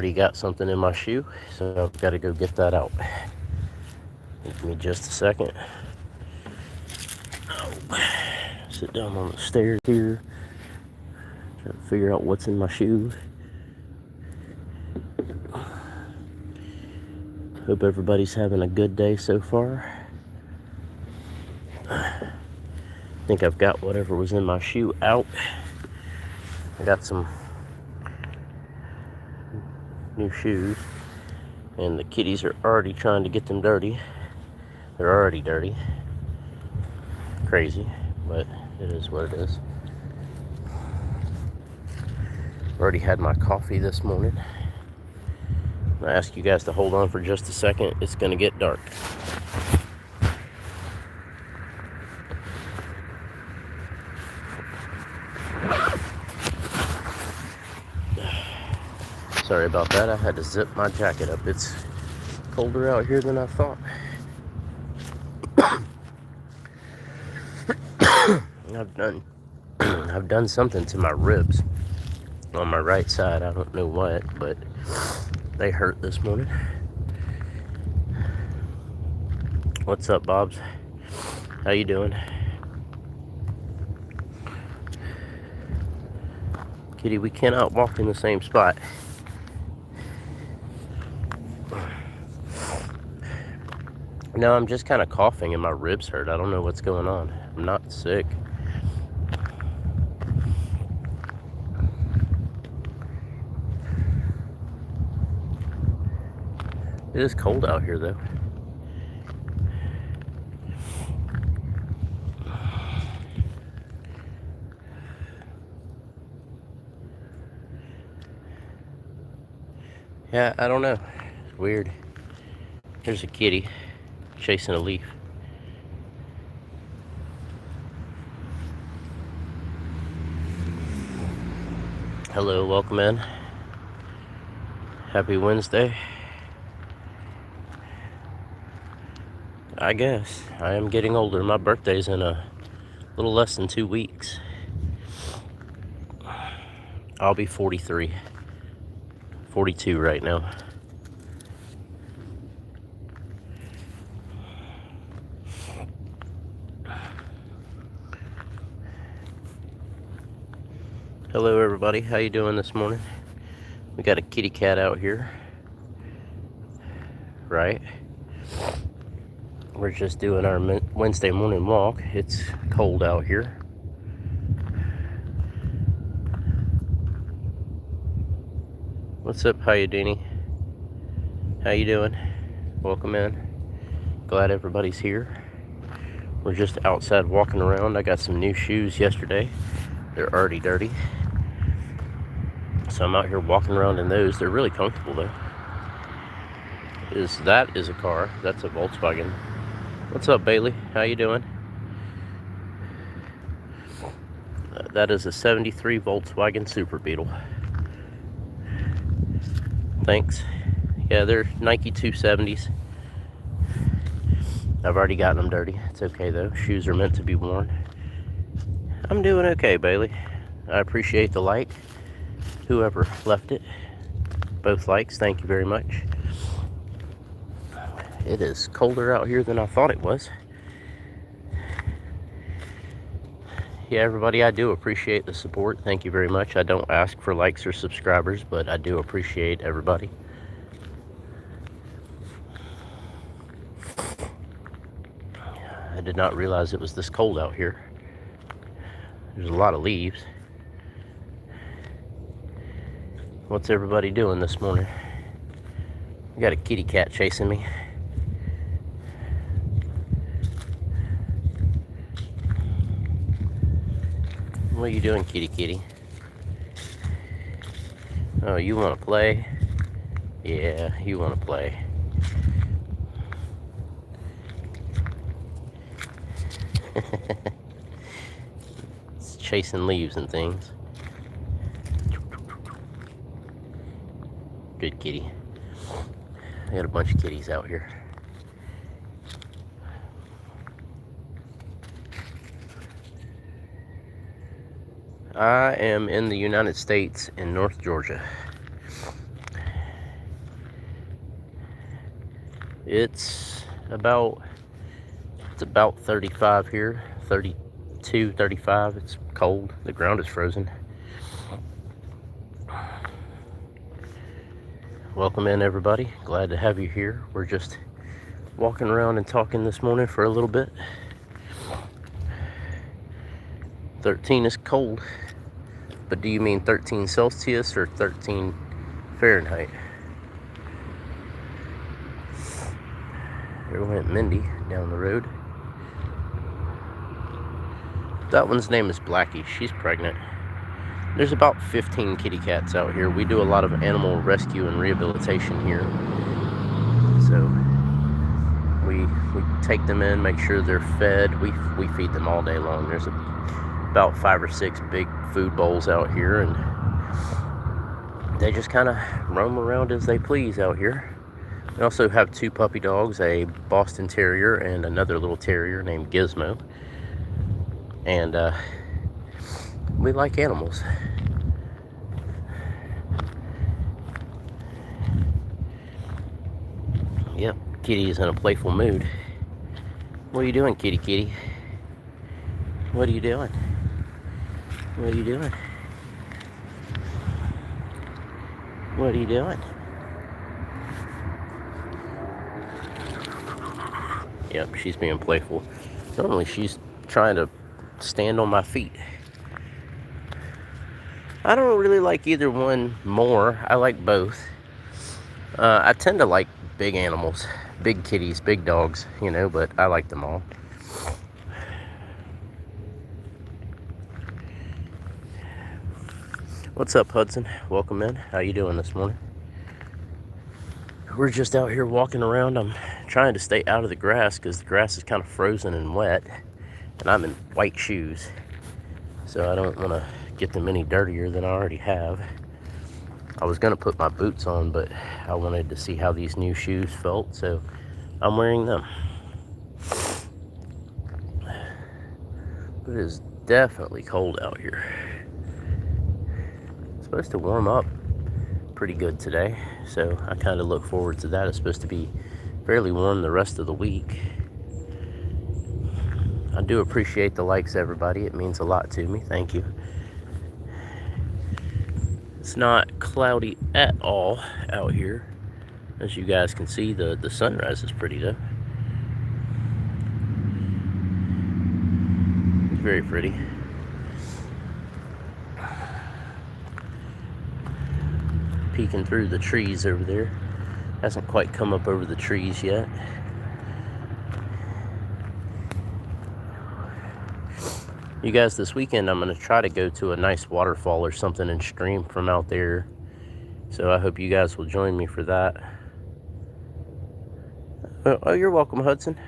already got something in my shoe, so I've got to go get that out. Give me just a second. Sit down on the stairs here, try to figure out what's in my shoe. Hope everybody's having a good day so far. I think I've got whatever was in my shoe out. I got some new shoes, and the kitties are already trying to get them dirty. They're already dirty. Crazy, but it is what it is. Already had my coffee this morning. I ask you guys to hold on for just a second. It's gonna get dark. Sorry about that. I had to zip my jacket up. It's colder out here than I thought. I've done something to my ribs on my right side. I don't know what, but they hurt this morning. What's up, Bobs? How you doing? Kitty, we cannot walk in the same spot. No, I'm just kind of coughing and my ribs hurt. I don't know what's going on. I'm not sick. It is cold out here, though. Yeah, I don't know. It's weird. There's a kitty chasing a leaf. Hello, welcome in. Happy Wednesday. I guess. I am getting older. My birthday's in a little less than 2 weeks. I'll be 43. 42 right now. Hello everybody, how you doing this morning? We got a kitty cat out here, right? We're just doing our Wednesday morning walk. It's cold out here. What's up, how you Deanie? How you doing? Welcome in. Glad everybody's here. We're just outside walking around. I got some new shoes yesterday. They're already dirty. So I'm out here walking around in those. They're really comfortable though. That is a car. That's a Volkswagen. What's up, Bailey? How you doing? That is a 73 Volkswagen Super Beetle. Thanks. Yeah, they're Nike 270s. I've already gotten them dirty. It's okay though. Shoes are meant to be worn. I'm doing okay, Bailey. I appreciate the like. Whoever left it. Both likes. Thank you very much. It is colder out here than I thought it was. Yeah, everybody, I do appreciate the support. Thank you very much. I don't ask for likes or subscribers, but I do appreciate everybody. I did not realize it was this cold out here. There's a lot of leaves. What's everybody doing this morning? I got a kitty cat chasing me. What are you doing, kitty kitty? Oh, you want to play? Yeah, you want to play. It's chasing leaves and things. Good kitty. I got a bunch of kitties out here. I am in the United States in North Georgia. It's about 35 here, 32, 35. It's cold. The ground is frozen. Welcome in, everybody. Glad to have you here. We're just walking around and talking this morning for a little bit. 13 is cold, but do you mean 13 Celsius or 13 Fahrenheit? There went Mindy down the road. That one's name is Blackie. She's pregnant. There's about 15 kitty cats out here. We do a lot of animal rescue and rehabilitation here. So we take them in, make sure they're fed. We feed them all day long. There's about 5 or 6 big food bowls out here, and they just kind of roam around as they please out here. We also have 2 puppy dogs, a Boston Terrier and another little terrier named Gizmo. And we like animals. Yep, Kitty is in a playful mood. What are you doing, kitty kitty? What are you doing? What are you doing? What are you doing? Yep, she's being playful. Normally she's trying to stand on my feet. I don't really like either one more. I like both. I tend to like big animals, big kitties, big dogs, you know, but I like them all. What's up, Hudson? Welcome in. How you doing this morning? We're just out here walking around. I'm trying to stay out of the grass because the grass is kind of frozen and wet, and I'm in white shoes, so I don't want to get them any dirtier than I already have. I was going to put my boots on, but I wanted to see how these new shoes felt, so I'm wearing them. But it is definitely cold out here. It's supposed to warm up pretty good today, so I kind of look forward to that. It's supposed to be fairly warm the rest of the week. I do appreciate the likes, everybody. It means a lot to me. Thank you. It's not cloudy at all out here. As you guys can see, the sunrise is pretty though. It's very pretty. Peeking through the trees over there. Hasn't quite come up over the trees yet. You guys, this weekend I'm going to try to go to a nice waterfall or something and stream from out there. So I hope you guys will join me for that. Oh, you're welcome, Hudson.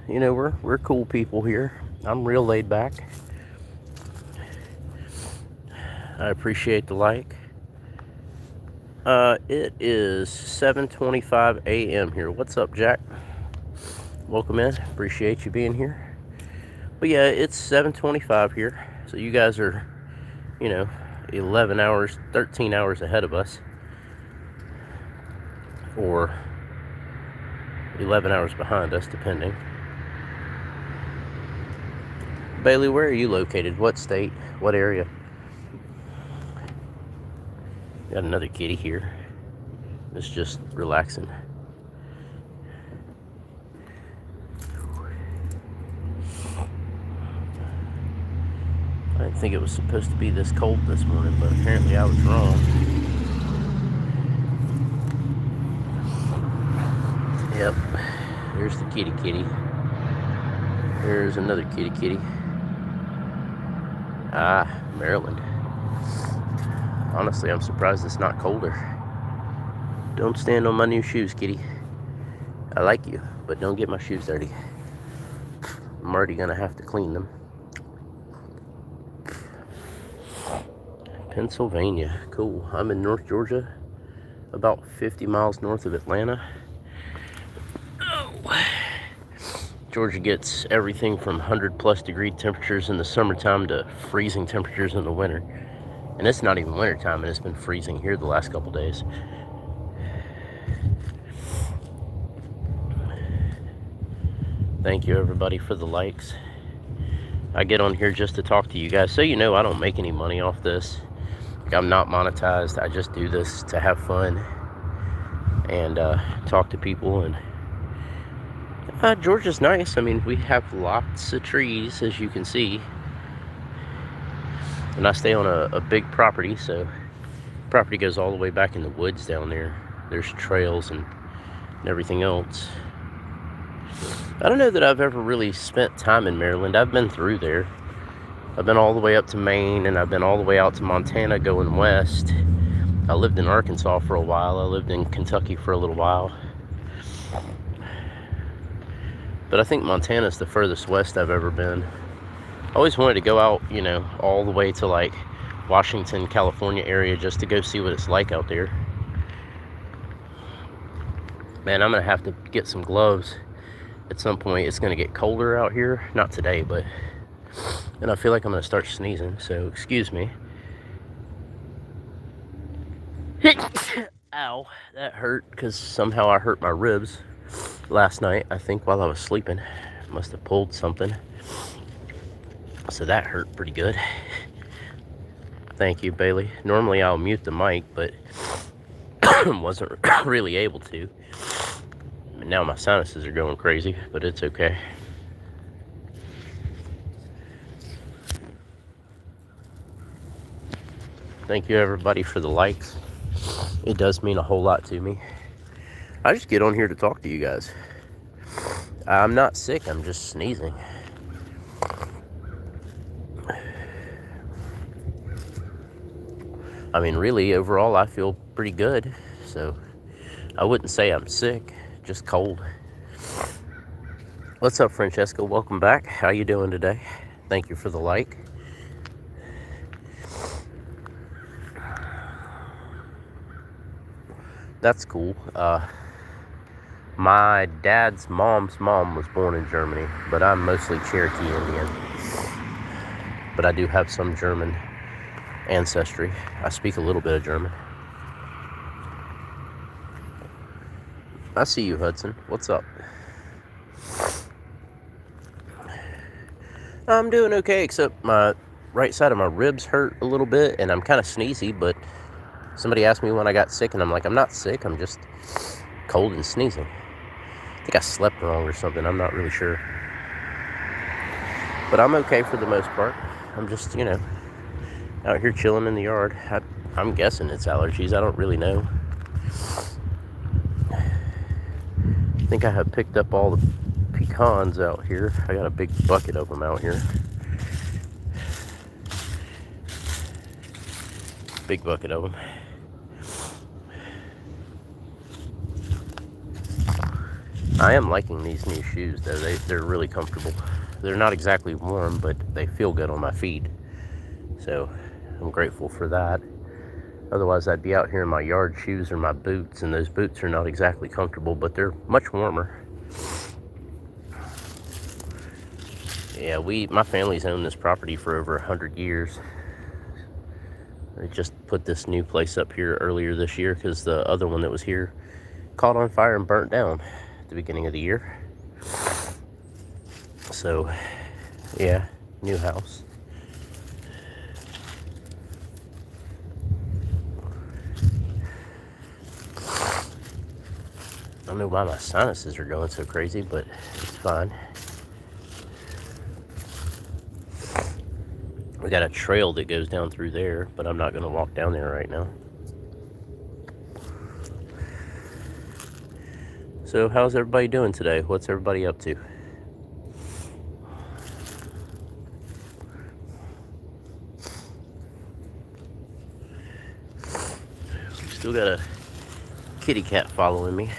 You know, we're cool people here. I'm real laid back. I appreciate the like. It is 7:25 a.m. here. What's up, Jack? Welcome in. Appreciate you being here. But yeah, it's 7:25 here. So you guys are, you know, 11 hours, 13 hours ahead of us. Or 11 hours behind us, depending. Bailey, where are you located? What state? What area? Got another kitty here. It's just relaxing. I didn't think it was supposed to be this cold this morning, but apparently I was wrong. Yep. There's the kitty kitty. There's another kitty kitty. Ah, Maryland. Honestly, I'm surprised it's not colder. Don't stand on my new shoes, kitty. I like you, but don't get my shoes dirty. I'm already gonna have to clean them. Pennsylvania, cool. I'm in North Georgia, about 50 miles north of Atlanta. Oh. Georgia gets everything from 100+ degree temperatures in the summertime to freezing temperatures in the winter. And it's not even wintertime, and it's been freezing here the last couple days. Thank you everybody for the likes. I get on here just to talk to you guys, so you know I don't make any money off this. I'm not monetized. I just do this to have fun and talk to people. And Georgia's nice. I mean, we have lots of trees, as you can see, and I stay on a big property, so property goes all the way back in the woods down there. There's trails and everything else. I don't know that I've ever really spent time in Maryland. I've been through there. I've been all the way up to Maine, and I've been all the way out to Montana going west. I lived in Arkansas for a while. I lived in Kentucky for a little while. But I think Montana's the furthest west I've ever been. I always wanted to go out, you know, all the way to like Washington, California area just to go see what it's like out there. Man, I'm gonna have to get some gloves at some point. It's gonna get colder out here. Not today, but... and I feel like I'm gonna start sneezing, so excuse me. Ow, that hurt because somehow I hurt my ribs last night, I think, while I was sleeping. Must have pulled something. So that hurt pretty good. Thank you, Bailey. Normally I'll mute the mic, but wasn't really able to. And now my sinuses are going crazy, but it's okay. Thank you everybody for the likes. It does mean a whole lot to me. I just get on here to talk to you guys. I'm not sick, I'm just sneezing. I mean, really, overall, I feel pretty good. So I wouldn't say I'm sick, just cold. What's up, Francesco? Welcome back. How you doing today? Thank you for the like. That's cool. My dad's mom's mom was born in Germany, but I'm mostly Cherokee Indian. But I do have some German ancestry. I speak a little bit of German. I see you, Hudson. What's up? I'm doing okay, except my right side of my ribs hurt a little bit, and I'm kind of sneezy, but somebody asked me when I got sick, and I'm like, I'm not sick, I'm just cold and sneezing. I think I slept wrong or something, I'm not really sure. But I'm okay for the most part. I'm just, you know, out here chilling in the yard. I'm guessing it's allergies, I don't really know. I think I have picked up all the pecans out here. I got a big bucket of them out here. Big bucket of them. I am liking these new shoes though. They're really comfortable. They're not exactly warm, but they feel good on my feet. So I'm grateful for that. Otherwise I'd be out here in my yard shoes or my boots, and those boots are not exactly comfortable, but they're much warmer. Yeah, my family's owned this property for over 100 years. They just put this new place up here earlier this year because the other one that was here caught on fire and burnt down at the beginning of the year. So, yeah, new house. I don't know why my sinuses are going so crazy, but it's fine. We got a trail that goes down through there, but I'm not going to walk down there right now. So how's everybody doing today? What's everybody up to? Still got a kitty cat following me.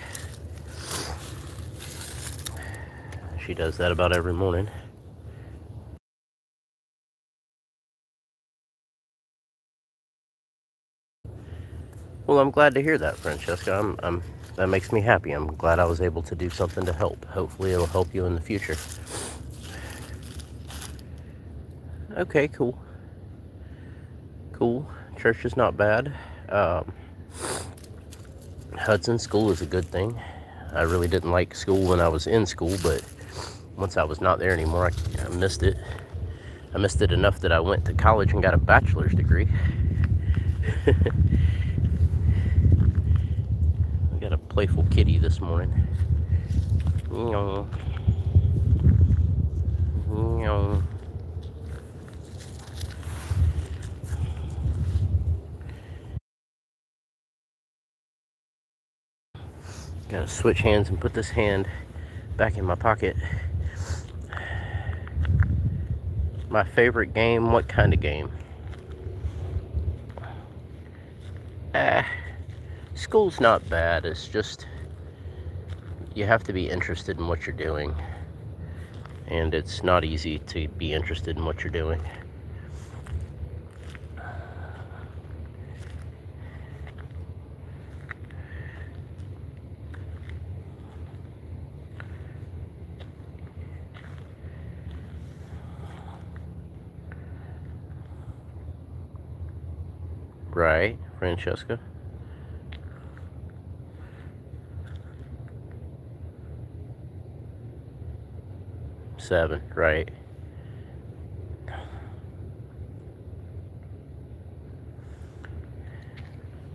She does that about every morning. Well, I'm glad to hear that, Francesca. That makes me happy. I'm glad I was able to do something to help. Hopefully it'll help you in the future. Okay, cool. Cool. Church is not bad. Hudson, school is a good thing. I really didn't like school when I was in school, but once I was not there anymore, I missed it. I missed it enough that I went to college and got a bachelor's degree. We got a playful kitty this morning. Meow. Meow. Gotta switch hands and put this hand back in my pocket. My favorite game, what kind of game? School's not bad, it's just you have to be interested in what you're doing. And it's not easy to be interested in what you're doing. Right, Francesca? Seven, right.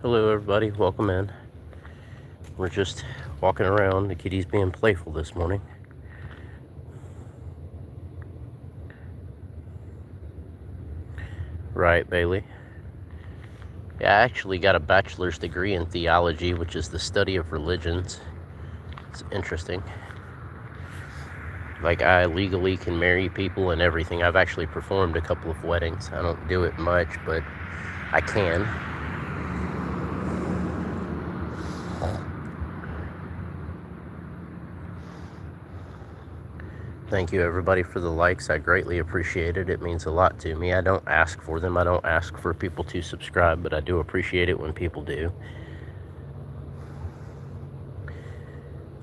Hello everybody, welcome in. We're just walking around. The kitty's being playful this morning. Right, Bailey? Yeah, I actually got a bachelor's degree in theology, which is the study of religions. It's interesting. Like, I legally can marry people and everything. I've actually performed a couple of weddings. I don't do it much, but I can. Thank you everybody for the likes. I greatly appreciate it. It means a lot to me. I don't ask for them. I don't ask for people to subscribe, but I do appreciate it when people do.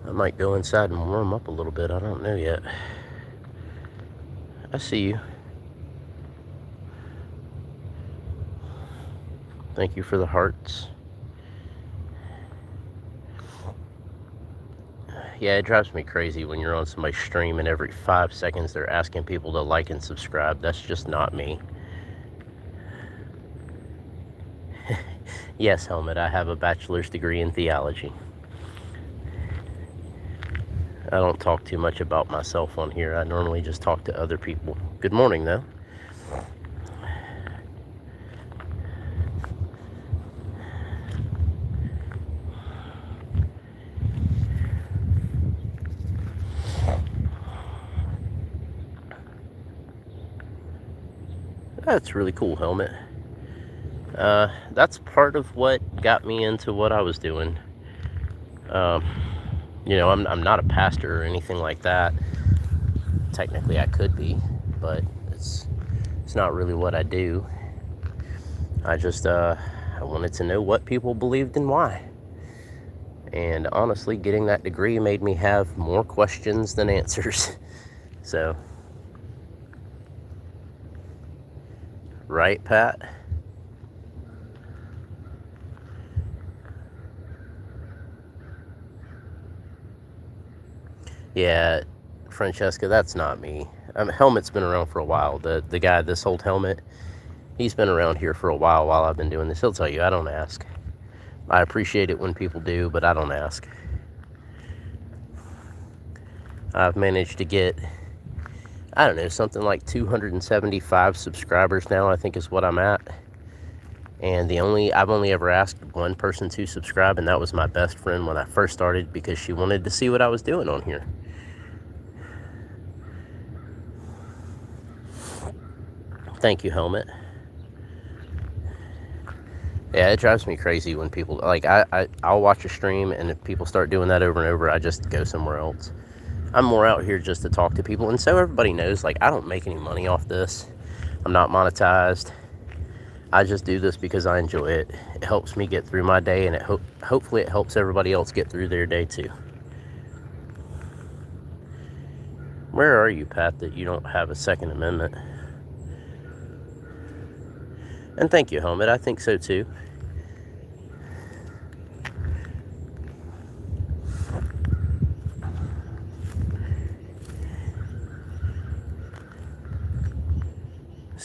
I might go inside and warm up a little bit. I don't know yet. I see you. Thank you for the hearts. Yeah, it drives me crazy when you're on somebody's stream and every 5 seconds they're asking people to like and subscribe. That's just not me. Yes, Helmet, I have a bachelor's degree in theology. I don't talk too much about myself on here. I normally just talk to other people. Good morning, though. That's really cool, Helmet. That's part of what got me into what I was doing. You know, I'm not a pastor or anything like that. Technically, I could be, but it's not really what I do. I just I wanted to know what people believed and why. And honestly, getting that degree made me have more questions than answers. So, right, Pat? Yeah, Francesca, that's not me. Helmet's been around for a while. The guy, this old Helmet, he's been around here for a while I've been doing this. He'll tell you, I don't ask. I appreciate it when people do, but I don't ask. I've managed to get, I don't know, something like 275 subscribers now, I think is what I'm at. And I've only ever asked one person to subscribe, and that was my best friend when I first started because she wanted to see what I was doing on here. Thank you, Helmet. Yeah, it drives me crazy when people, like, I'll watch a stream, and if people start doing that over and over, I just go somewhere else. I'm more out here just to talk to people, and so everybody knows, like, I don't make any money off this. I'm not monetized. I just do this because I enjoy it. It helps me get through my day, and hopefully it helps everybody else get through their day too. Where are you, Pat, that you don't have a Second Amendment? And thank you, Helmet. I think so too.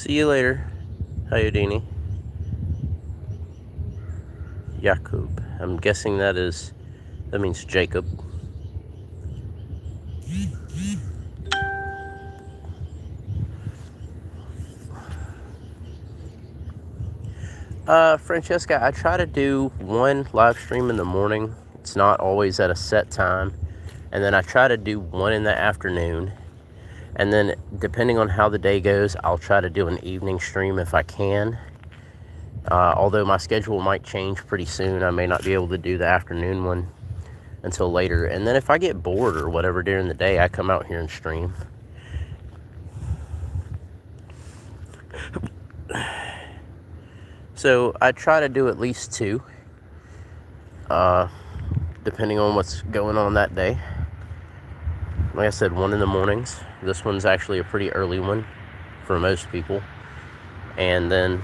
See you later. Hayudini. Jakub. I'm guessing that means Jacob. Francesca, I try to do one live stream in the morning. It's not always at a set time. And then I try to do one in the afternoon. And then depending on how the day goes, I'll try to do an evening stream if I can. Although my schedule might change pretty soon. I may not be able to do the afternoon one until later. And then if I get bored or whatever during the day, I come out here and stream. So I try to do at least two, depending on what's going on that day. Like I said, one in the mornings. This one's actually a pretty early one for most people. And then,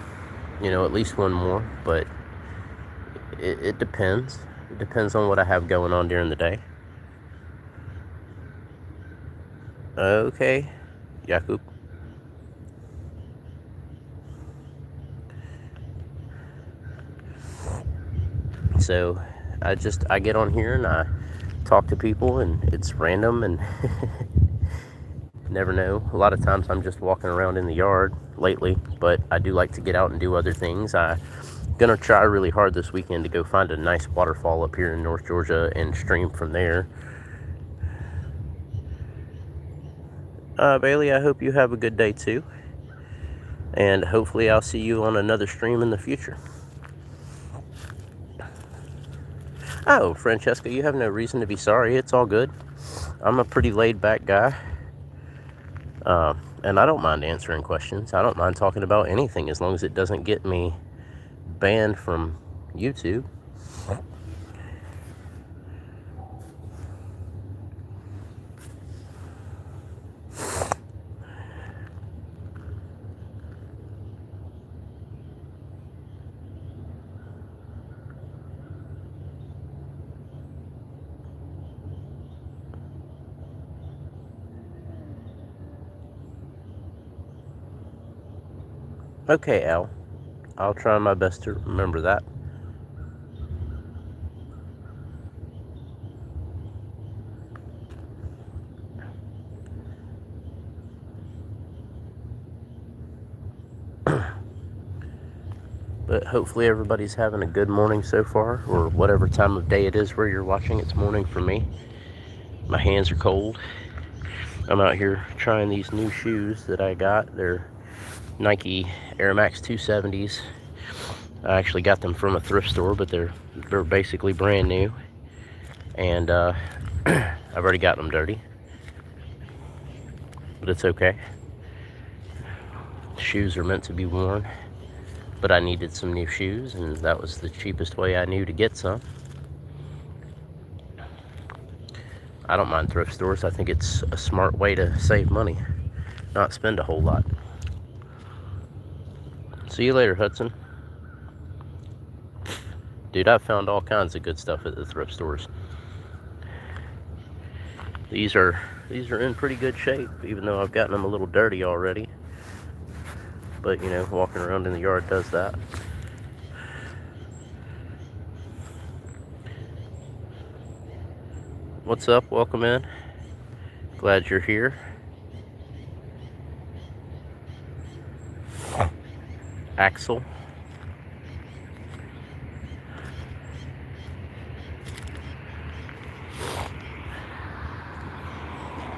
at least one more. But it depends. It depends on what I have going on during the day. Okay, Jakub. So I get on here and I talk to people, and it's random, and never know. A lot of times I'm just walking around in the yard lately, but I do like to get out and do other things. I'm gonna try really hard this weekend to go find a nice waterfall up here in North Georgia and stream from there. Bailey, I hope you have a good day too, and hopefully I'll see you on another stream in the future. Oh, Francesca, you have no reason to be sorry. It's all good. I'm a pretty laid-back guy. And I don't mind answering questions. I don't mind talking about anything as long as it doesn't get me banned from YouTube. Okay, Al. I'll try my best to remember that. But hopefully everybody's having a good morning so far, or whatever time of day it is where you're watching. It's morning for me. My hands are cold. I'm out here trying these new shoes that I got. They're Nike Air Max 270s. I actually got them from a thrift store, but they're basically brand new. And I've already got them dirty, but it's okay. The shoes are meant to be worn, but I needed some new shoes, and that was the cheapest way I knew to get some. I don't mind thrift stores. I think it's a smart way to save money, not spend a whole lot. See you later, Hudson. Dude, I've found all kinds of good stuff at the thrift stores. These are in pretty good shape, even though I've gotten them a little dirty already. But, walking around in the yard does that. What's up? Welcome in. Glad you're here. Axel.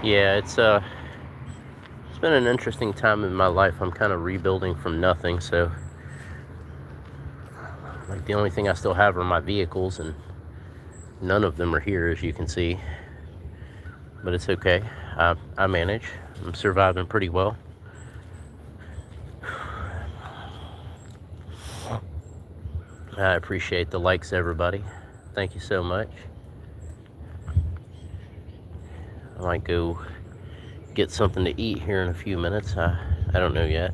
Yeah, it's been an interesting time in my life. I'm kind of rebuilding from nothing, so like the only thing I still have are my vehicles, and none of them are here, as you can see. But it's okay. I manage. I'm surviving pretty well. I appreciate the likes, everybody. Thank you so much. I might go get something to eat here in a few minutes. I don't know yet.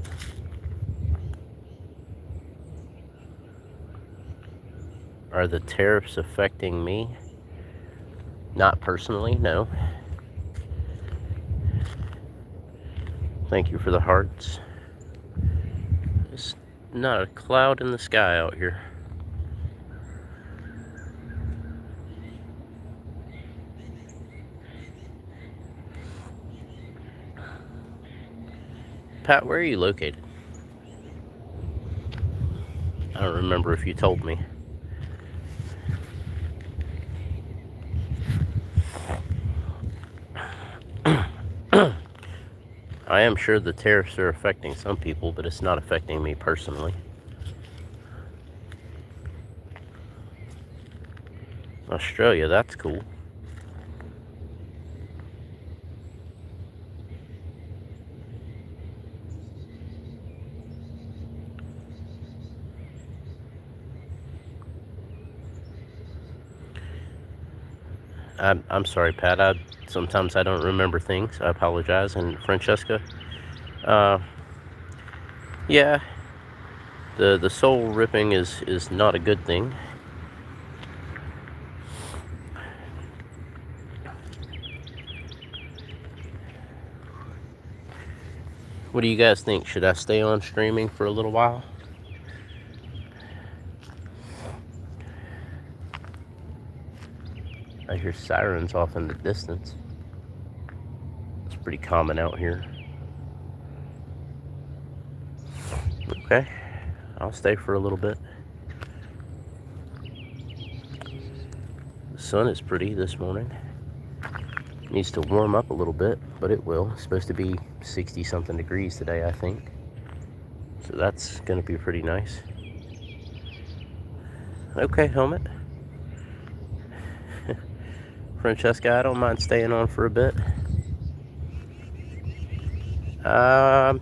Are the tariffs affecting me? Not personally, no. Thank you for the hearts. not a cloud in the sky out here. Pat, where are you located? I don't remember if you told me. I am sure the tariffs are affecting some people, but it's not affecting me personally. Australia, that's cool. I'm sorry, Pat. Sometimes I don't remember things. I apologize. And Francesca, yeah, the soul ripping is not a good thing. What do you guys think? Should I stay on streaming for a little while? I hear sirens off in the distance. It's pretty common out here. Okay, I'll stay for a little bit. The sun is pretty this morning. Needs to warm up a little bit, but it will. It's supposed to be 60 something degrees today, I think. So that's gonna be pretty nice. Okay, helmet. Francesca, I don't mind staying on for a bit. Pat,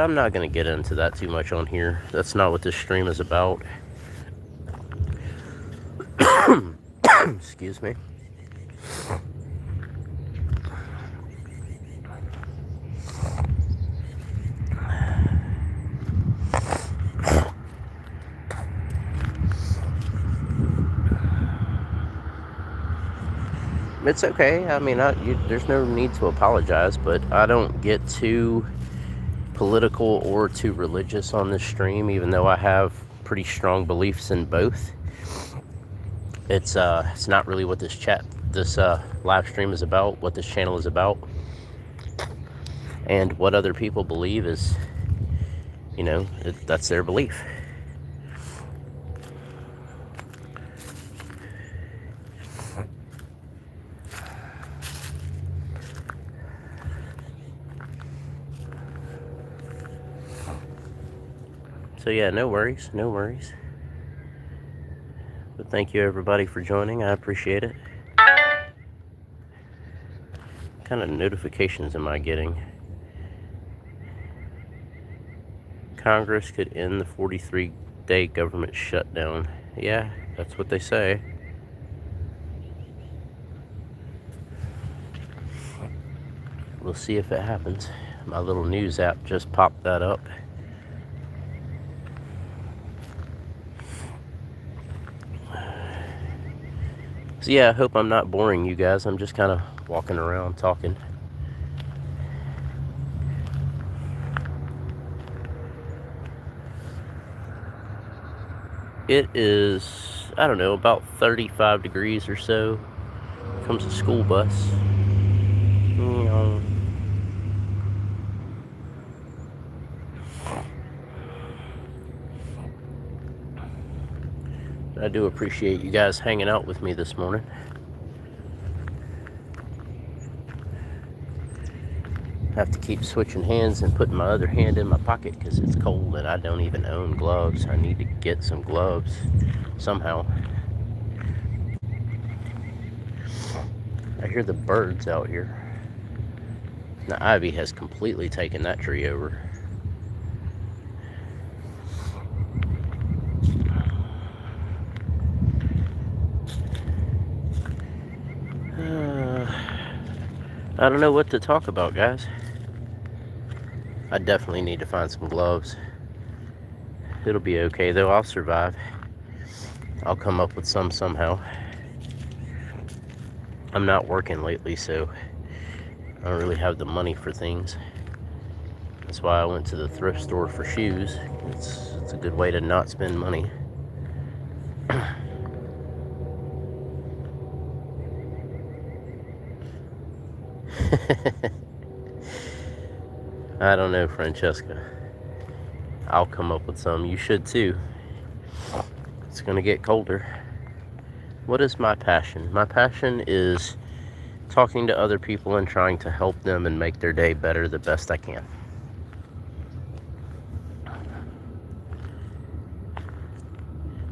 I'm not gonna get into that too much on here. That's not what this stream is about. Excuse me. It's okay. I mean, there's no need to apologize, but I don't get too political or too religious on this stream, even though I have pretty strong beliefs in both. It's not really what this live stream is about, what this channel is about. And what other people believe is, that's their belief. So yeah, no worries. But thank you everybody for joining. I appreciate it. What kind of notifications am I getting? Congress could end the 43-day government shutdown. Yeah, that's what they say. We'll see if it happens. My little news app just popped that up. So yeah, I hope I'm not boring you guys. I'm just kind of walking around talking. It is, I don't know, about 35 degrees or so. Comes a school bus. I do appreciate you guys hanging out with me this morning. I have to keep switching hands and putting my other hand in my pocket because it's cold and I don't even own gloves. I need to get some gloves somehow. I hear the birds out here. The ivy has completely taken that tree over. I don't know what to talk about, guys. I definitely need to find some gloves. It'll be okay, though. I'll survive. I'll come up with some somehow. I'm not working lately, so I don't really have the money for things. That's why I went to the thrift store for shoes. It's a good way to not spend money. I don't know, Francesca. I'll come up with some. You should too. It's gonna get colder. What is my passion? My passion is talking to other people and trying to help them and make their day better the best I can.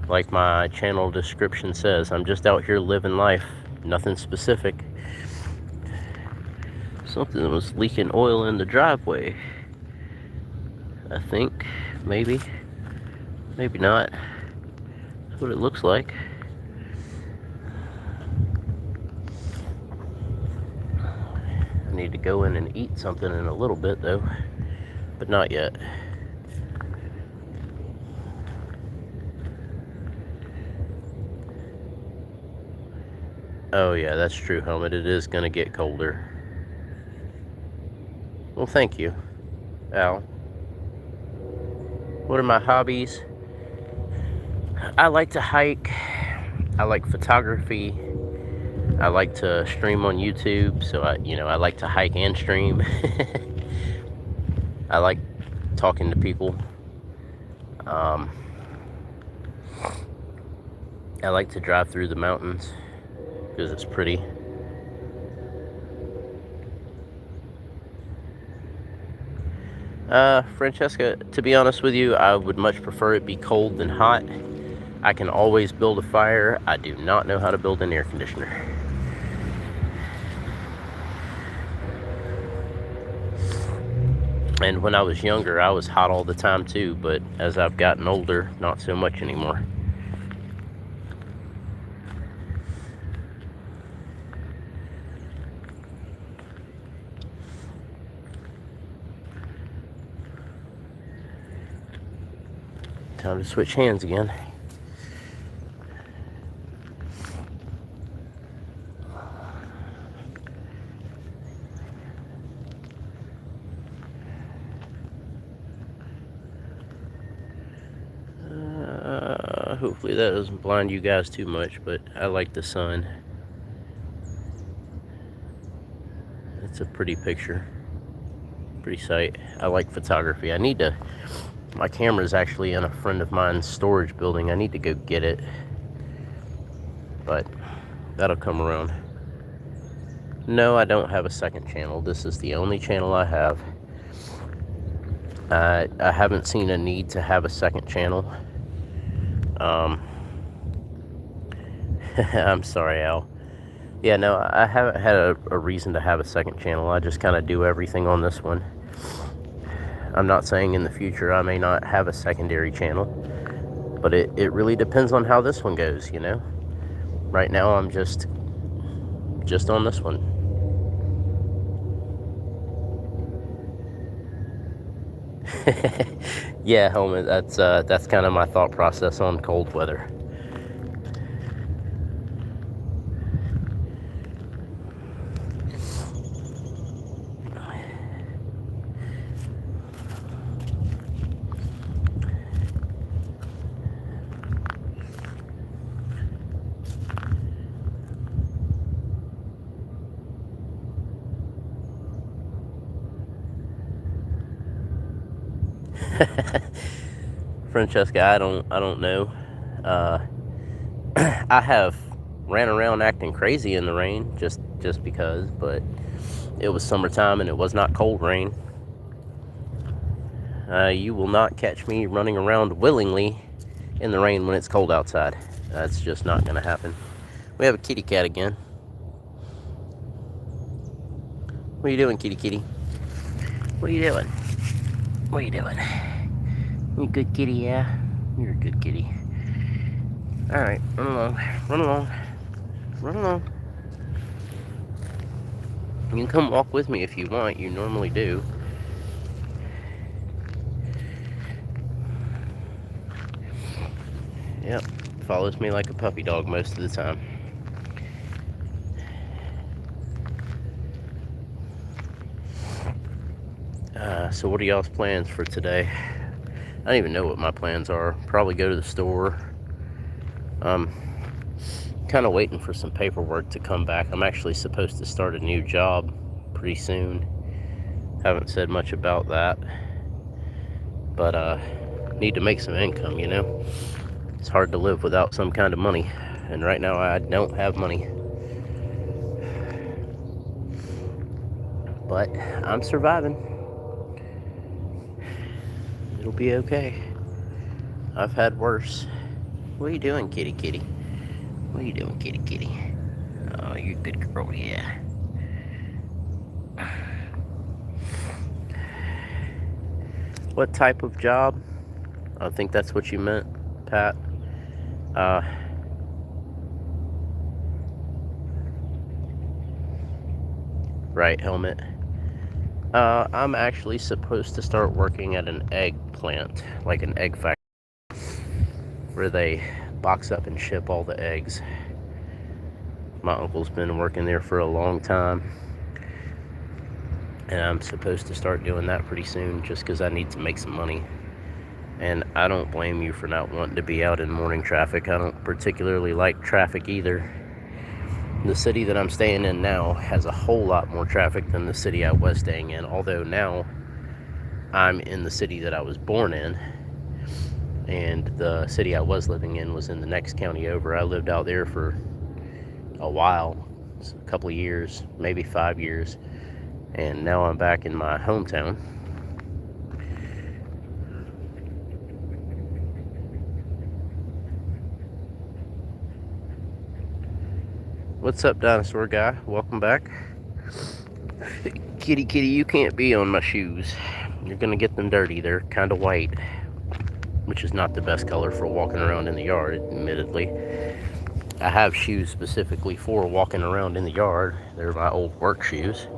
Like my channel description says, I'm just out here living life, nothing specific. Something was leaking oil in the driveway. I think, maybe not. That's what it looks like. I need to go in and eat something in a little bit though, but not yet. Oh yeah, that's true, Helmet. It is gonna get colder. Well, thank you, Al. What are my hobbies? I like to hike. I like photography. I like to stream on YouTube, so I like to hike and stream. I like talking to people. I like to drive through the mountains because it's pretty. Francesca, to be honest with you, I would much prefer it be cold than hot. I can always build a fire. I do not know how to build an air conditioner. And when I was younger, I was hot all the time too, but as I've gotten older, not so much anymore. Time to switch hands again. Hopefully that doesn't blind you guys too much, but I like the sun. It's a pretty picture, pretty sight. I like photography. My camera's actually in a friend of mine's storage building. I need to go get it, but that'll come around. No, I don't have a second channel. This is the only channel I have. I haven't seen a need to have a second channel. I'm sorry, Al. Yeah, no, I haven't had a reason to have a second channel. I just kind of do everything on this one. I'm not saying in the future I may not have a secondary channel, but it really depends on how this one goes, you know? Right now I'm just on this one. Yeah, Helmet, that's kind of my thought process on cold weather. Francesca, I don't know. I have ran around acting crazy in the rain just because, but it was summertime and it was not cold rain. You will not catch me running around willingly in the rain when it's cold outside. That's just not gonna happen. We have a kitty cat again. What are you doing, kitty kitty? What are you doing? What are you doing? You a good kitty, yeah? You're a good kitty. Alright, run along. Run along. Run along. You can come walk with me if you want. You normally do. Yep. Follows me like a puppy dog most of the time. So what are y'all's plans for today? I don't even know what my plans are. Probably go to the store. Kind of waiting for some paperwork to come back. I'm actually supposed to start a new job pretty soon. Haven't said much about that, but need to make some income, you know? It's hard to live without some kind of money, and right now I don't have money. But I'm surviving. It'll be okay. I've had worse. What are you doing, kitty kitty? What are you doing, kitty kitty? Oh, you're a good girl, yeah. What type of job? I think that's what you meant, Pat. Right, helmet. I'm actually supposed to start working at an egg plant, like an egg factory, where they box up and ship all the eggs. My uncle's been working there for a long time, and I'm supposed to start doing that pretty soon just because I need to make some money. And I don't blame you for not wanting to be out in morning traffic. I don't particularly like traffic either. The city that I'm staying in now has a whole lot more traffic than the city I was staying in, although now I'm in the city that I was born in, and the city I was living in was in the next county over. I lived out there for a while, a couple of years, maybe 5 years, and now I'm back in my hometown. What's up, dinosaur guy? Welcome back. Kitty kitty, you can't be on my shoes. You're gonna get them dirty. They're kind of white, which is not the best color for walking around in the yard, admittedly. I have shoes specifically for walking around in the yard. They're my old work shoes.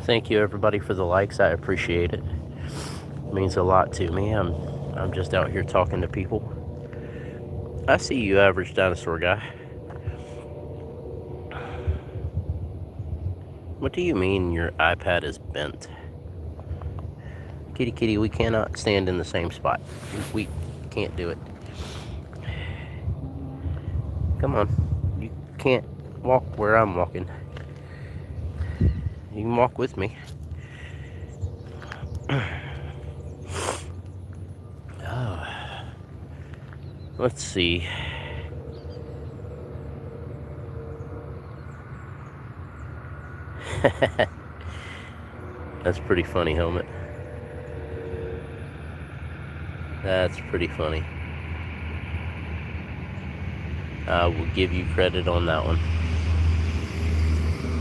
Thank you everybody for the likes. I appreciate it. It means a lot to me. I'm just out here talking to people. I see you, average dinosaur guy. What do you mean your iPad is bent? Kitty kitty, we cannot stand in the same spot. We can't do it. Come on. You can't walk where I'm walking. You can walk with me. Oh. Let's see. That's pretty funny, helmet. That's pretty funny. I will give you credit on that one.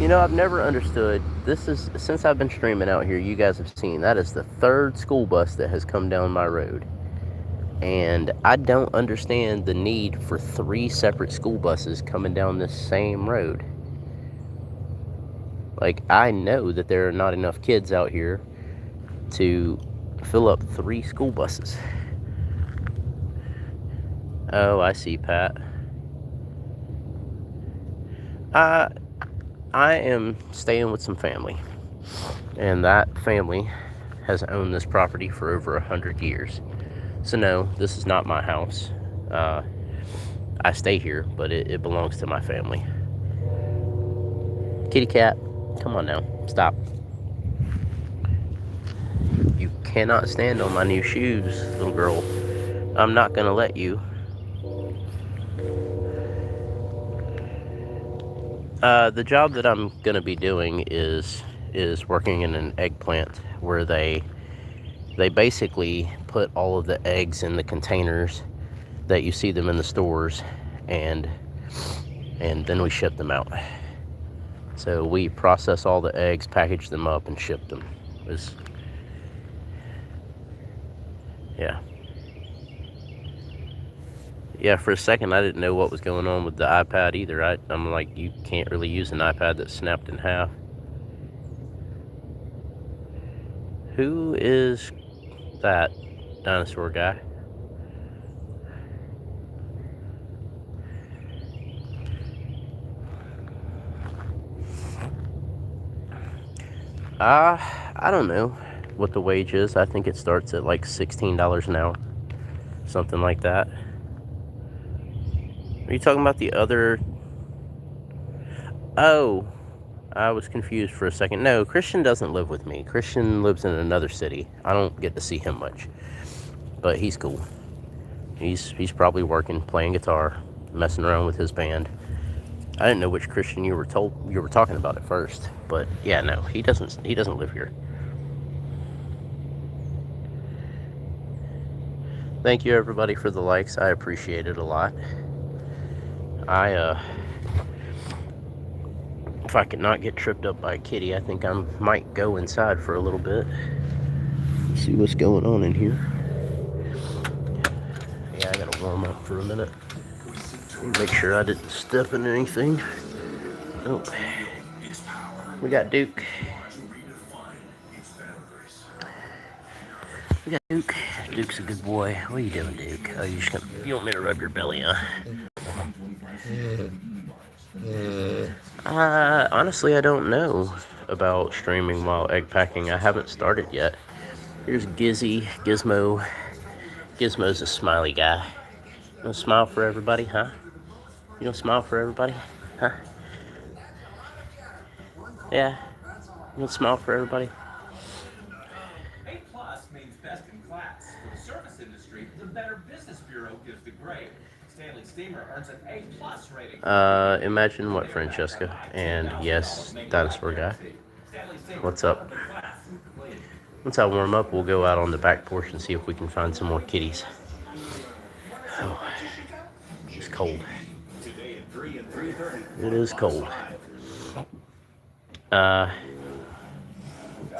You know, I've never understood, this is, since I've been streaming out here, you guys have seen, that is the third school bus that has come down my road. And I don't understand the need for 3 separate school buses coming down this same road. Like, I know that there are not enough kids out here to fill up 3 school buses. Oh, I see, Pat. I am staying with some family, and that family has owned this property for over 100 years. So no, this is not my house. I stay here, but it belongs to my family. Kitty cat, come on now, stop. You cannot stand on my new shoes, little girl. I'm not gonna let you. The job that I'm gonna be doing is working in an egg plant where they basically put all of the eggs in the containers that you see them in the stores, and then we ship them out. So we process all the eggs, package them up, and ship them. Yeah, for a second I didn't know what was going on with the iPad either. I'm like, you can't really use an iPad that's snapped in half. Who is that dinosaur guy? I don't know what the wage is. I think it starts at like $16 an hour, something like that. Are you talking about the other? Oh, I was confused for a second. No, Christian doesn't live with me. Christian lives in another city. I don't get to see him much, but he's cool. He's probably working, playing guitar, messing around with his band. I didn't know which Christian you were talking about at first, but yeah, no, he doesn't live here. Thank you everybody for the likes. I appreciate it a lot. If I could not get tripped up by a kitty, I think I might go inside for a little bit. See what's going on in here. Yeah, I gotta warm up for a minute. Make sure I didn't step in anything. Oh, we got Duke. We got Duke. Duke's a good boy. What are you doing, Duke? Oh, you want me to rub your belly, huh? Honestly, I don't know about streaming while egg packing. I haven't started yet. Here's Gizmo. Gizmo's a smiley guy. You wanna smile for everybody, huh? You wanna smile for everybody, huh? Yeah. You wanna smile for everybody? A plus means best in class. For the service industry, the Better Business Bureau gives the grade. Stanley Steamer earns an A plus rating. Imagine what, Francesca? And yes, Dinosaur Guy. What's up? Once I warm up, we'll go out on the back porch and see if we can find some more kitties. Oh, it's cold. It is cold.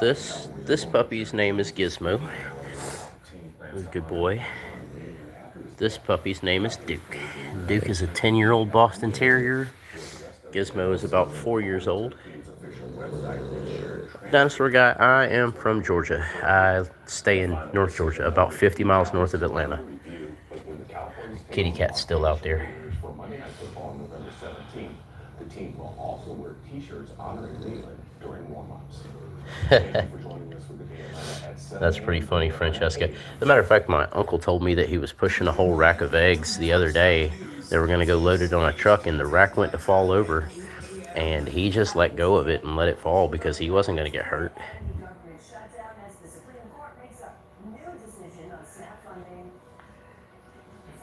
This puppy's name is Gizmo. He's a good boy. This puppy's name is Duke. Duke is a 10-year-old Boston Terrier. Gizmo is about 4 years old. Dinosaur Guy, I am from Georgia. I stay in North Georgia, about 50 miles north of Atlanta. Kitty cat's still out there. The team will also wear t-shirts honoring Leland during warm-ups. That's pretty funny, Francesca. As a matter of fact, my uncle told me that he was pushing a whole rack of eggs the other day. They were going to go load it on a truck, and the rack went to fall over. And he just let go of it and let it fall because he wasn't going to get hurt.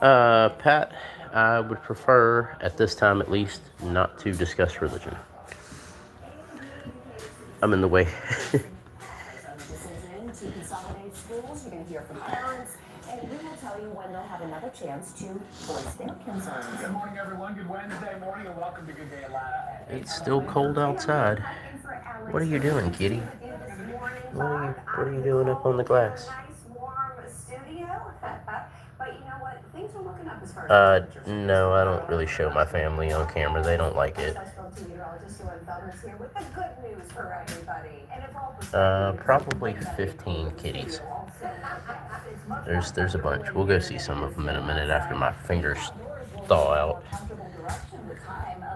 Pat, I would prefer, at this time at least, not to discuss religion. I'm in the way. To consolidate schools, you're going to hear from parents, and we will tell you when they'll have another chance to voice their concerns. Good morning, everyone. Good Wednesday morning, and welcome to Good Day Atlanta. It's still cold outside. What are you doing, kitty? What are you doing up on the glass? No, I don't really show my family on camera. They don't like it. Probably 15 kitties. There's a bunch. We'll go see some of them in a minute after my fingers thaw out.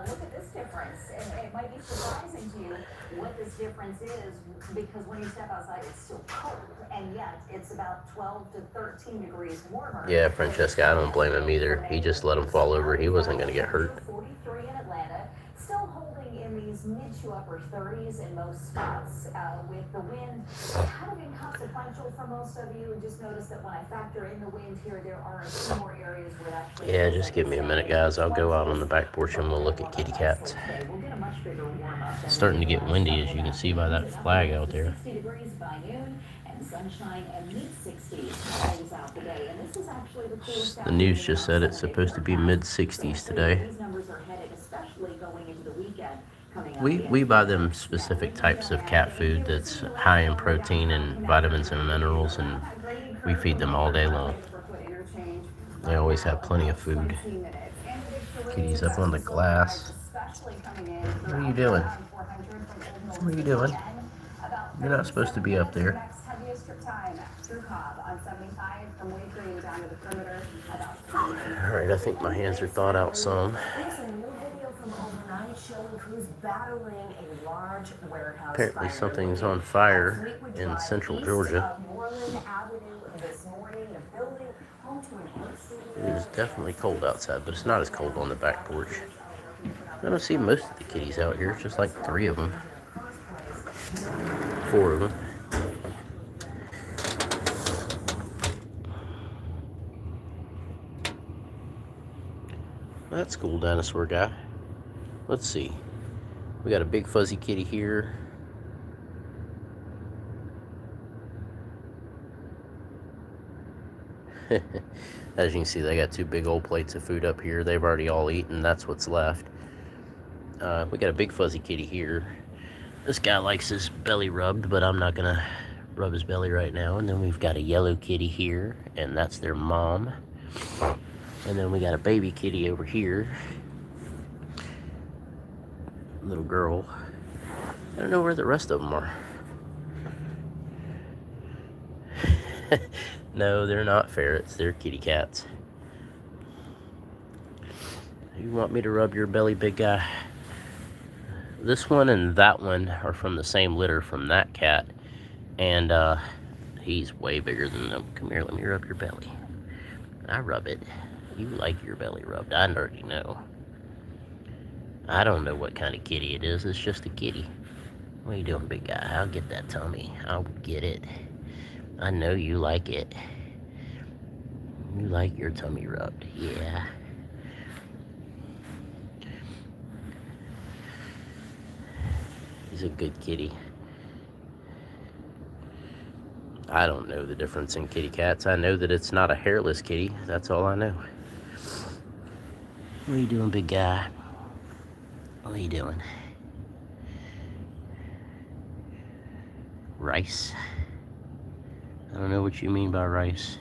Look at this difference. It might be surprising to you what this difference is, because when you step outside, it's still cold, and yet it's about 12 to 13 degrees warmer. Yeah, Francesca, I don't blame him either. He just let him fall over. He wasn't going to get hurt. 43 in Atlanta, still holding in these mid to upper 30s in most spots, with the wind kind of inconsequential for most of you. Just notice that when I factor in the wind here, there are a few more areas where it actually... Yeah, just give me a minute, guys. I'll go out on the back porch and we'll look at kitty cats. It's starting to get windy, as you can see by that flag out there. 60 degrees by noon, and sunshine and mid-60s close out the day. And this is actually the coolest. The news just said it's supposed to be mid-60s today. These numbers are headed, especially going into the weekend. We buy them specific types of cat food that's high in protein and vitamins and minerals, and we feed them all day long. They always have plenty of food. Kitty's up on the glass. What are you doing? What are you doing? You're not supposed to be up there. Alright, I think my hands are thawed out some. from overnight showing crews battling a large warehouse Apparently fire. something's on fire Fleetwood in Drive, central east Georgia. of Moreland Avenue this morning. The building home to an art studio. It is definitely cold outside, but it's not as cold on the back porch. I don't see most of the kitties out here, just like 3 of them. 4 of them. That's cool, dinosaur guy. Let's see. We got a big fuzzy kitty here. As you can see, they got 2 big old plates of food up here. They've already all eaten. That's what's left. We got a big fuzzy kitty here. This guy likes his belly rubbed, but I'm not gonna rub his belly right now. And then we've got a yellow kitty here, and that's their mom. And then we got a baby kitty over here. Little girl. I don't know where the rest of them are. No, they're not ferrets. They're kitty cats. You want me to rub your belly, big guy? This one and that one are from the same litter from that cat. And he's way bigger than them. Come here, let me rub your belly. I rub it. You like your belly rubbed. I already know. I don't know what kind of kitty it is. It's just a kitty. What are you doing, big guy? I'll get that tummy. I'll get it. I know you like it. You like your tummy rubbed. Yeah. He's a good kitty. I don't know the difference in kitty cats. I know that it's not a hairless kitty. That's all I know. What are you doing, big guy? What are you doing? Rice? I don't know what you mean by rice.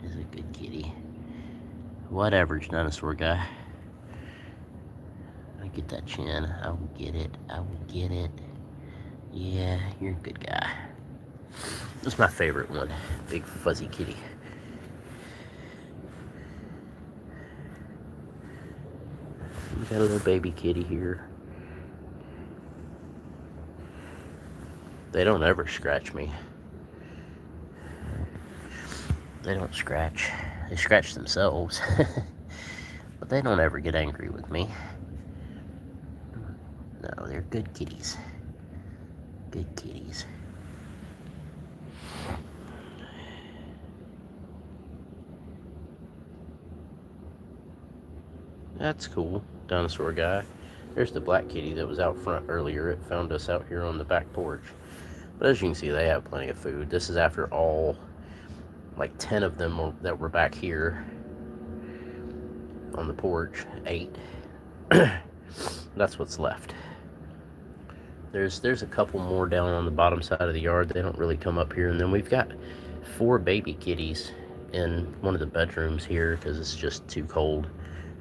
He's a good kitty. Whatever, dinosaur guy. I get that chin. I will get it. I will get it. Yeah, you're a good guy. That's my favorite one. Big fuzzy kitty. We got a little baby kitty here. They don't ever scratch me. They don't scratch. They scratch themselves. But they don't ever get angry with me. No, they're good kitties. Good kitties. That's cool, dinosaur guy. There's the black kitty that was out front earlier. It found us out here on the back porch. But as you can see, they have plenty of food. This is after all, like 10 of them that were back here on the porch ate. That's what's left. There's a couple more down on the bottom side of the yard. They don't really come up here. And then we've got 4 baby kitties in one of the bedrooms here because it's just too cold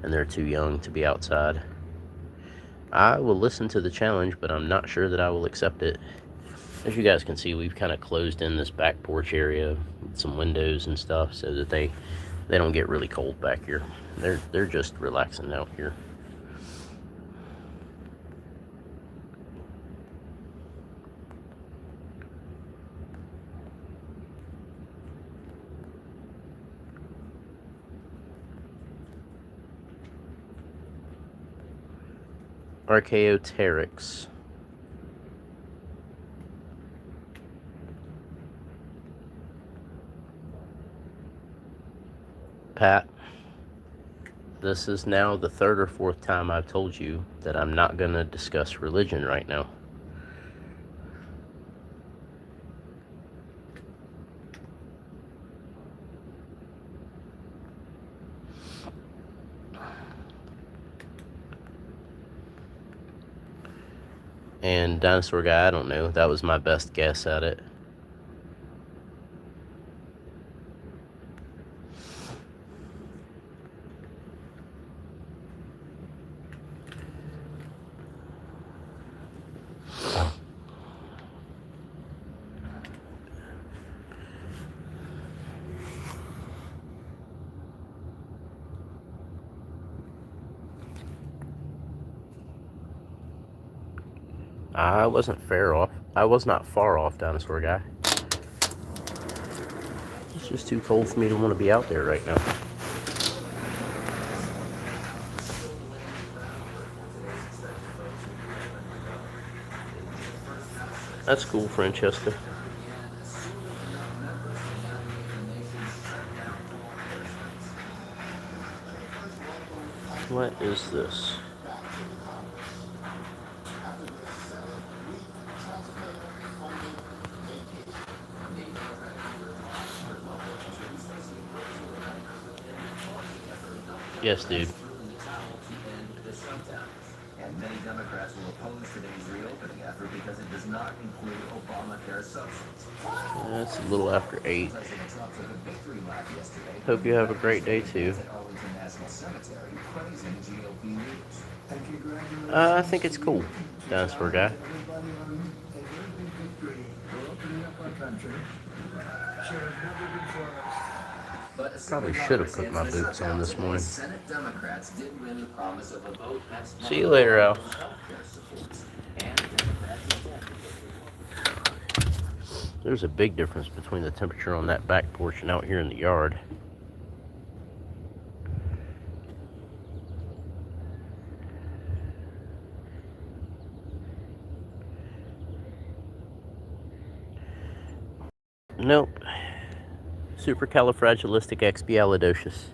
and they're too young to be outside. I will listen to the challenge, but I'm not sure that I will accept it. As you guys can see, we've kind of closed in this back porch area with some windows and stuff so that they don't get really cold back here. They're just relaxing out here. Archaeopteryx. Pat, this is now the 3rd or 4th time I've told you that I'm not going to discuss religion right now. And dinosaur guy, I don't know. That was my best guess at it. I wasn't far off. I was not far off, dinosaur guy. It's just too cold for me to want to be out there right now. That's cool, Francesca. What is this? Yes, dude. And many Democrats will oppose today's reopening effort because it does not include Obamacare subsidies. It's a little after 8. President Trump took a victory lap yesterday. Hope you have a great day too. At Arlington National Cemetery, praising GOP leaders. I think it's cool, dinosaur guy. Probably should have put my boots on this morning. Senate Democrats did win the promise of a vote next month. See you later, Al. There's a big difference between the temperature on that back porch and out here in the yard. Nope. Supercalifragilisticexpialidocious.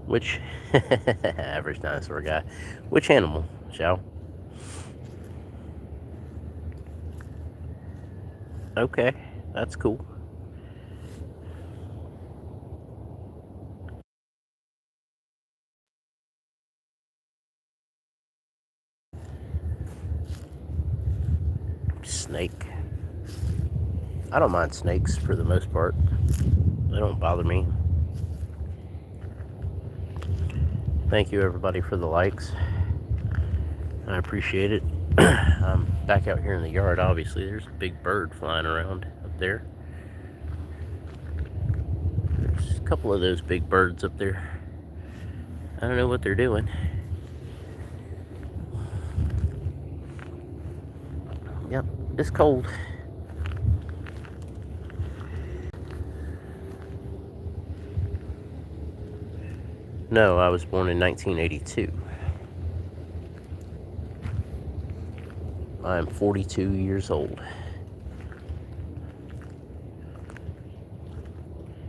Which average dinosaur guy? Which animal, Shao? Okay, that's cool. Snake. I don't mind snakes for the most part. They don't bother me. Thank you everybody for the likes. I appreciate it. I'm back out here in the yard, obviously. There's a big bird flying around up there. There's a couple of those big birds up there. I don't know what they're doing. Yep, it's cold. No, I was born in 1982. I am 42 years old.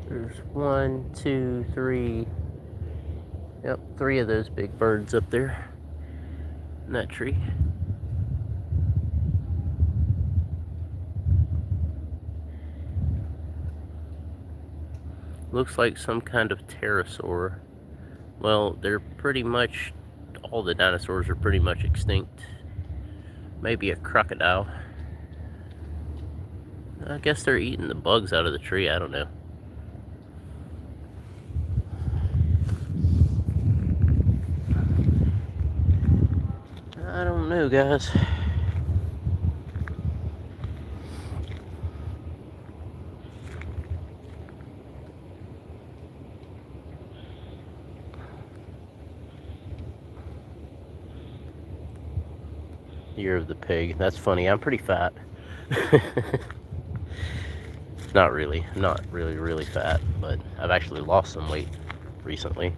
There's 1, 2, 3. Yep, 3 of those big birds up there in that tree. Looks like some kind of pterosaur. Well, they're pretty much, all the dinosaurs are pretty much extinct. Maybe a crocodile. I guess they're eating the bugs out of the tree, I don't know. I don't know, guys. Year of the pig. That's funny. I'm pretty fat. Not really fat, but I've actually lost some weight recently.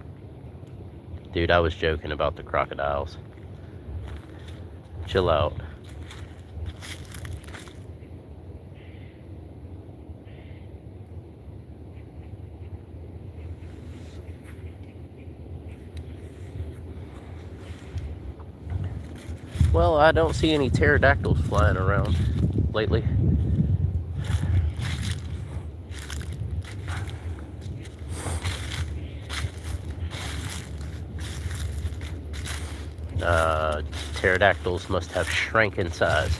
Dude, I was joking about the crocodiles. Chill out. Well, I don't see any pterodactyls flying around lately. Pterodactyls must have shrank in size.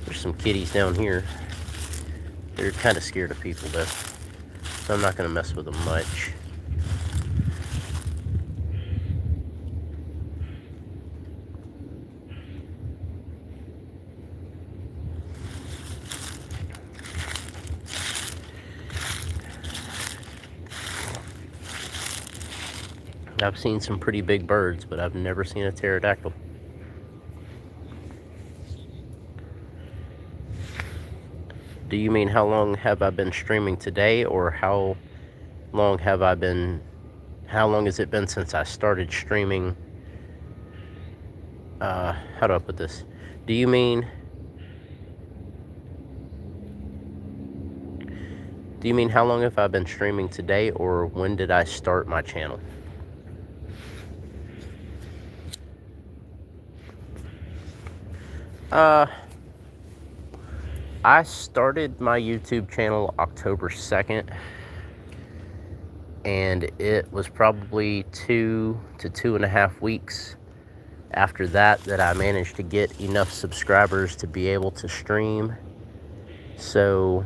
There's some kitties down here. They're kind of scared of people though, so I'm not going to mess with them much. I've seen some pretty big birds, but I've never seen a pterodactyl. Do you mean how long have I been streaming today, or how long has it been since I started streaming? How do I put this? Do you mean how long have I been streaming today, or when did I start my channel? I started my YouTube channel October 2nd, and it was probably 2 to 2.5 weeks after that I managed to get enough subscribers to be able to stream. So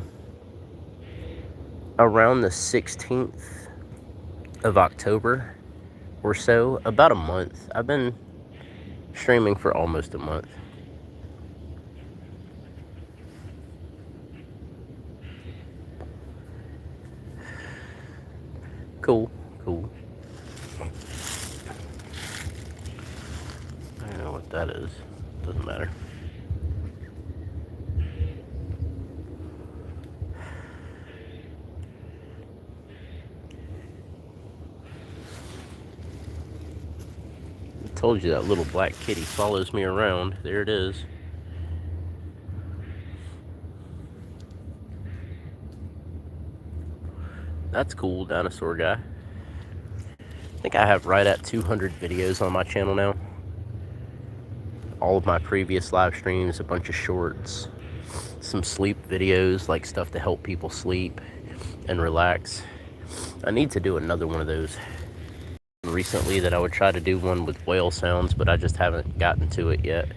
around the 16th of October or so, about a month. I've been streaming for almost a month. Cool. I don't know what that is. Doesn't matter. I told you that little black kitty follows me around. There it is. That's cool, dinosaur guy. I think I have right at 200 videos on my channel now. All of my previous live streams, a bunch of shorts, some sleep videos, like stuff to help people sleep and relax. I need to do another one of those. Recently that I would try to do one with whale sounds, but I just haven't gotten to it yet.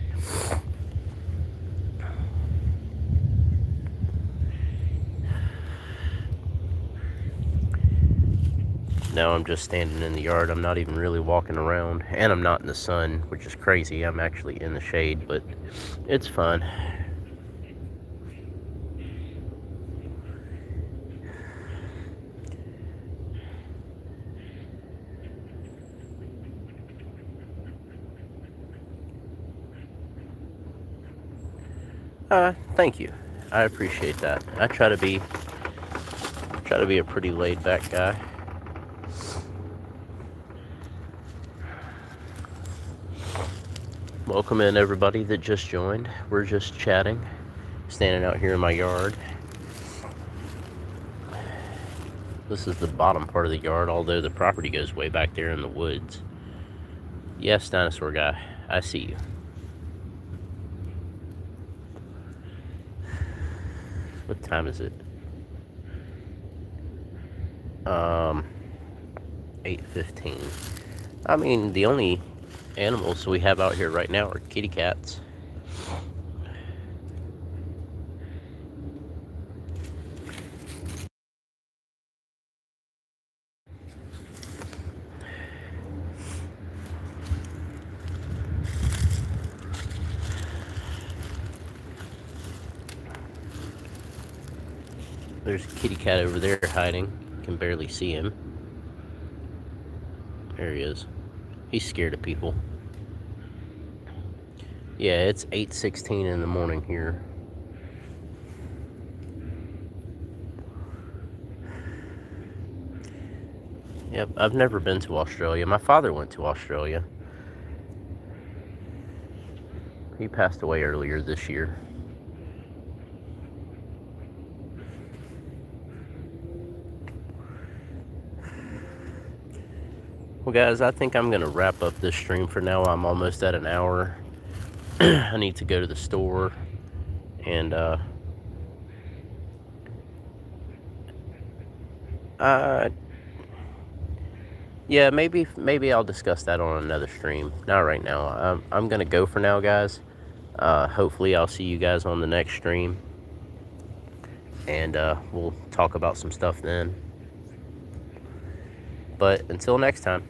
Now I'm just standing in the yard. I'm not even really walking around, and I'm not in the sun, which is crazy. I'm actually in the shade, but it's fun. Thank you. I appreciate that. I try to be a pretty laid back guy. Welcome in everybody that just joined. We're just chatting, standing out here in my yard. This is the bottom part of the yard, although the property goes way back there in the woods. Yes, dinosaur guy, I see you. What time is it? 8:15. I mean, the only animals we have out here right now are kitty cats. There's a kitty cat over there hiding. You can barely see him. There he is. He's scared of people. Yeah, it's 8:16 in the morning here. Yep, I've never been to Australia. My father went to Australia. He passed away earlier this year. Well, guys, I think I'm going to wrap up this stream for now. I'm almost at an hour. I need to go to the store and yeah, maybe I'll discuss that on another stream. Not right now. I'm going to go for now, guys. Hopefully I'll see you guys on the next stream, and we'll talk about some stuff then. But until next time.